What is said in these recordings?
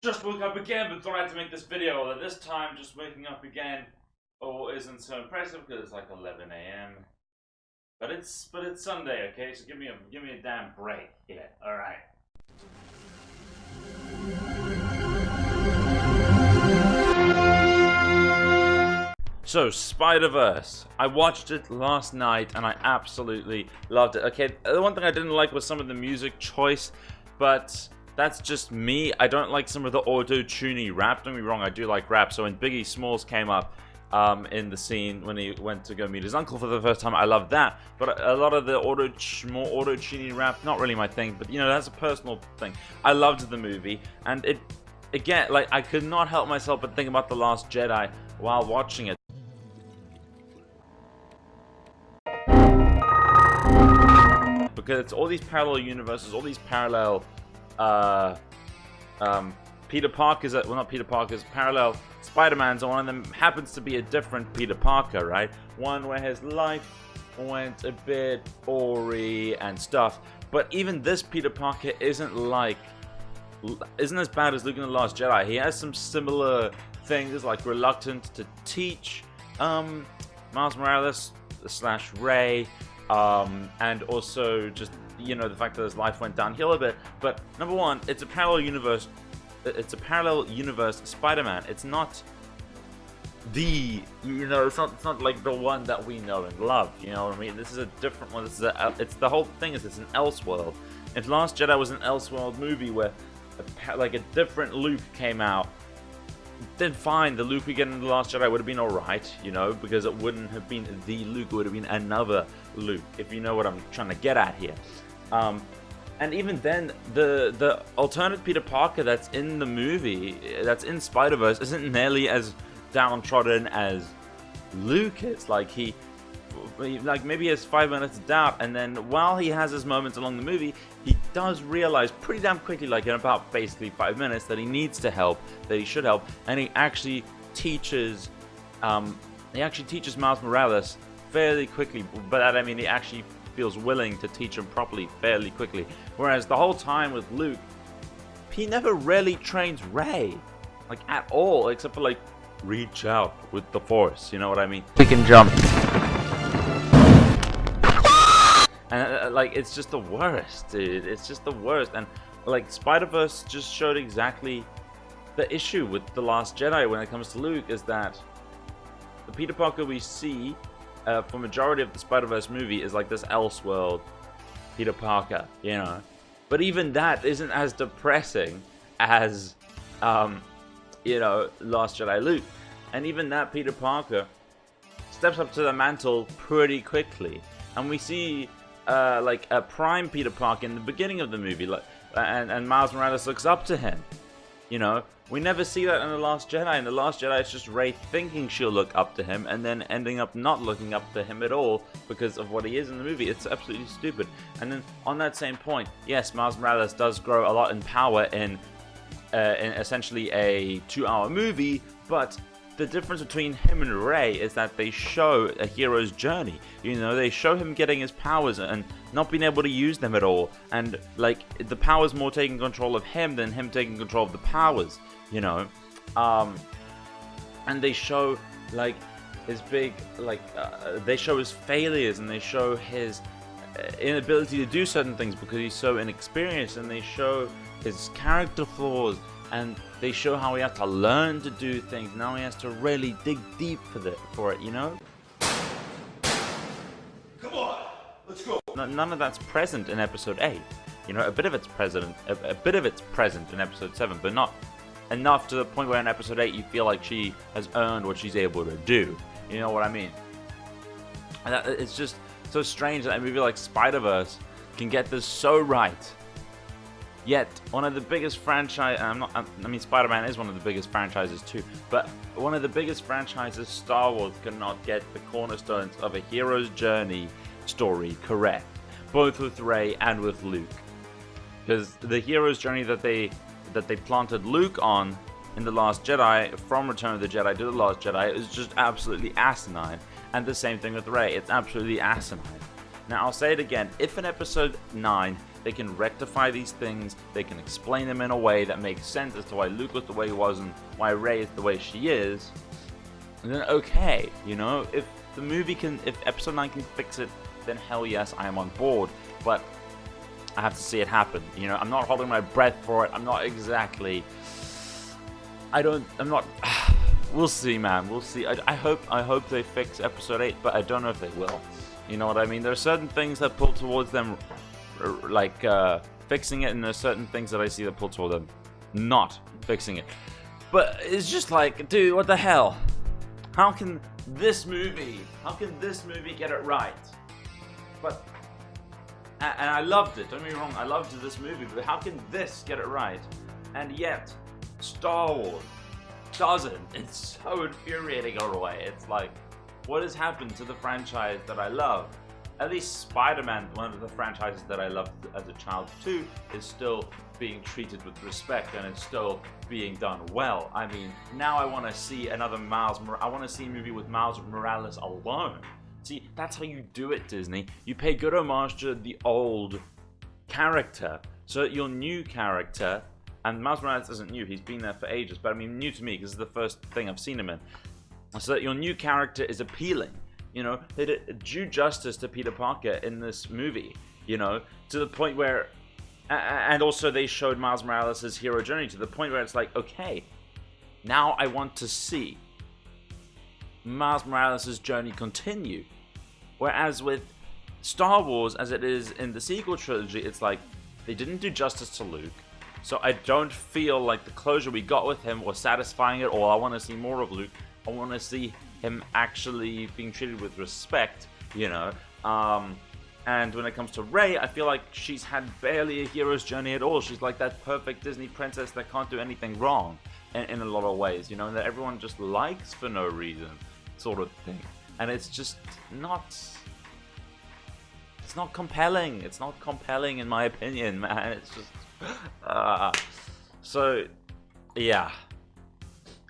Just woke up again, but thought I had to make this video. Although this time, just waking up again, isn't so impressive because it's like 11 a.m. But it's Sunday, okay? So give me a damn break. Yeah, all right. So, Spider-Verse. I watched it last night and I absolutely loved it. Okay, the one thing I didn't like was some of the music choice, but that's just me. I don't like some of the auto-tuney rap. Don't get me wrong, I do like rap. So when Biggie Smalls came up in the scene when he went to go meet his uncle for the first time, I loved that. But a lot of the more auto-tuney rap, not really my thing. But you know, that's a personal thing. I loved the movie, and it again, like I could not help myself but think about The Last Jedi while watching it. Because it's all these parallel universes, all these parallel Peter Parker's, well, not Peter Parker's, parallel Spider-Mans, and one of them happens to be a different Peter Parker, right? One where his life went a bit awry and stuff. But even this Peter Parker isn't as bad as Luke in The Last Jedi. He has some similar things, like reluctant to teach Miles Morales / Rey. And also just, you know, the fact that his life went downhill a bit. But number one, it's a parallel universe. It's a parallel universe Spider-Man. It's not the, you know, it's not like the one that we know and love. You know what I mean? This is a different one. This is it's the whole thing is it's an Elseworld. If Last Jedi was an Elseworld movie where like a different Luke came out, then fine, the Luke we get in The Last Jedi would have been alright, you know, because it wouldn't have been the Luke, it would have been another Luke, if you know what I'm trying to get at here. And even then, the alternate Peter Parker that's in the movie, that's in Spider-Verse, isn't nearly as downtrodden as Luke is. Like, maybe he has 5 minutes of doubt, and then while he has his moments along the movie, he does realize pretty damn quickly, like in about basically 5 minutes, that he needs to help, that he should help, and he actually teaches Miles Morales fairly quickly. By that I mean he actually feels willing to teach him properly fairly quickly. Whereas the whole time with Luke, he never really trains Rey, like at all, except for like reach out with the Force. You know what I mean? We can jump. And like, it's just the worst, dude. It's just the worst. And like, Spider-Verse just showed exactly the issue with The Last Jedi when it comes to Luke, is that the Peter Parker we see for majority of the Spider-Verse movie is like this Elseworld Peter Parker, you know. But even that isn't as depressing as, you know, Last Jedi Luke. And even that Peter Parker steps up to the mantle pretty quickly. And we see like a prime Peter Parker in the beginning of the movie, like, and Miles Morales looks up to him. You know, we never see that in The Last Jedi. In The Last Jedi, it's just Rey thinking she'll look up to him and then ending up not looking up to him at all because of what he is in the movie. It's absolutely stupid. And then on that same point, yes, Miles Morales does grow a lot in power in essentially a 2-hour movie, but the difference between him and Rey is that they show a hero's journey. You know, they show him getting his powers and not being able to use them at all. And, like, the powers more taking control of him than him taking control of the powers, you know. And they show, like, his big, like, they show his failures and they show his inability to do certain things because he's so inexperienced, and they show his character flaws, and they show how he has to learn to do things. Now he has to really dig deep for it, you know? Come on, let's go. None of that's present in episode 8. You know, a bit of it's present in episode 7, but not enough to the point where in episode 8 you feel like she has earned what she's able to do. You know what I mean? And it's just so strange that a movie like Spider-Verse can get this so right. Yet, one of the biggest franchise, I mean, Spider-Man is one of the biggest franchises too, but one of the biggest franchises, Star Wars, cannot get the cornerstones of a hero's journey story correct, both with Rey and with Luke. Because the hero's journey that they planted Luke on in The Last Jedi, from Return of the Jedi to The Last Jedi, is just absolutely asinine. And the same thing with Rey, it's absolutely asinine. Now, I'll say it again, if in episode 9, they can rectify these things, they can explain them in a way that makes sense as to why Luke was the way he was and why Rey is the way she is, then okay, you know, if episode 9 can fix it, then hell yes, I am on board. But I have to see it happen. You know, I'm not holding my breath for it. I'm not. We'll see, man. We'll see. I hope they fix episode 8, but I don't know if they will. You know what I mean? There are certain things that pull towards them, like fixing it, and there's certain things that I see that pull toward them not fixing it. But it's just like, dude, what the hell? How can this movie get it right? But and I loved it. Don't get me wrong, I loved this movie. But how can this get it right? And yet, Star Wars doesn't. It's so infuriating all the way. It's like, what has happened to the franchise that I love? At least Spider-Man, one of the franchises that I loved as a child too, is still being treated with respect and it's still being done well. I mean, now I want to see another I want to see a movie with Miles Morales alone. See, that's how you do it, Disney. You pay good homage to the old character, so that your new character, and Miles Morales isn't new, he's been there for ages, but I mean new to me because this is the first thing I've seen him in, so that your new character is appealing. You know, they did due justice to Peter Parker in this movie, you know, to the point where, and also they showed Miles Morales' hero journey to the point where it's like, okay, now I want to see Miles Morales' journey continue. Whereas with Star Wars, as it is in the sequel trilogy, it's like they didn't do justice to Luke, so I don't feel like the closure we got with him was satisfying at all. I want to see more of Luke. I want to see him actually being treated with respect, you know. And when it comes to Rey, I feel like she's had barely a hero's journey at all. She's like that perfect Disney princess that can't do anything wrong in a lot of ways, you know, that everyone just likes for no reason, sort of thing. And it's just not... It's not compelling. It's not compelling in my opinion, man. It's just... So, yeah.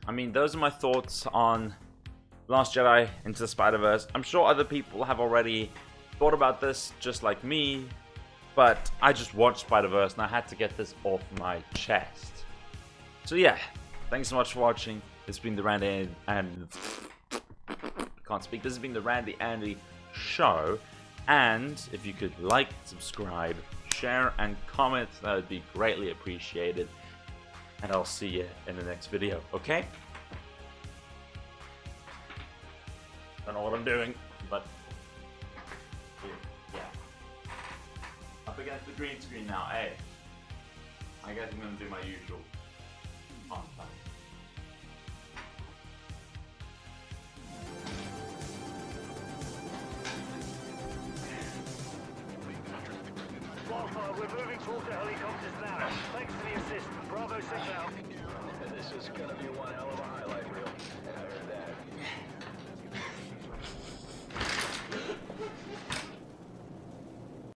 I mean, those are my thoughts on Last Jedi Into the Spider-Verse. I'm sure other people have already thought about this just like me, but I just watched Spider-Verse and I had to get this off my chest. So yeah, thanks so much for watching. This has been the Randy and... Can't speak. This has been the Randy Andy Show. And if you could like, subscribe, share, and comment, that would be greatly appreciated. And I'll see you in the next video, okay? Don't know what I'm doing, but yeah. Up against the green screen now, hey. I guess I'm gonna do my usual on time. We're moving towards the helicopters now. Thanks for the assist. Bravo 6 out. This is gonna be one hell of a highlight reel.